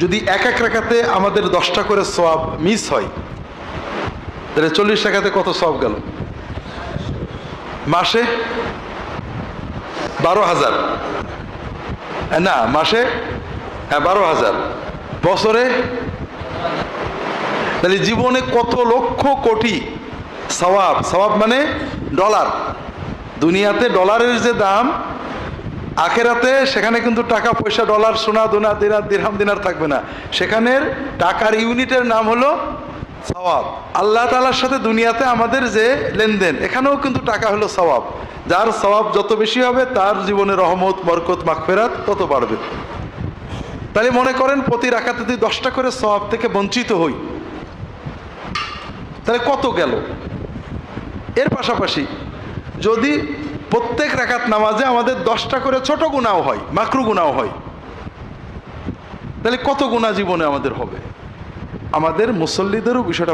যদি এক এক রাকাতে আমাদের 10টা করে সওয়াব মিস হয়, তাহলে 40 রাকাতে কত সওয়াব গেল? মাসে 12,000, না মাসে 12,000, বছরে তাহলে জীবনে কত লক্ষ কোটি সওয়াব। সওয়াব মানে ডলার। দুনিয়াতে ডলারের যে দাম, আখেরাতে সেখানে কিন্তু টাকা পয়সা, ডলার, সোনা, দুনা, দিনার, দিরহাম, দিনার থাকবে না। সেখানের টাকার ইউনিটের নাম হলো সওয়াব। আল্লাহ তাআলার সাথে দুনিয়াতে আমাদের যে লেনদেন, এখানেও কিন্তু টাকা হলো সওয়াব। যার সওয়াব যত বেশি হবে তার জীবনে রহমত, বরকত, মাগফিরাত তত বাড়বে। তাহলে মনে করেন প্রতি রাকাতে যদি 10টা করে সওয়াব থেকে বঞ্চিত হই, তাহলে কত গেল? এর পাশাপাশি যদি প্রত্যেক রাকাত নামাজে আমাদের 10টা করে ছোট গুনাহ হয়, মাকরু গুনাহ হয়, তাহলে কত গুনাহ জীবনে আমাদের হবে? আমাদের মুসল্লিদেরও বিষয়টা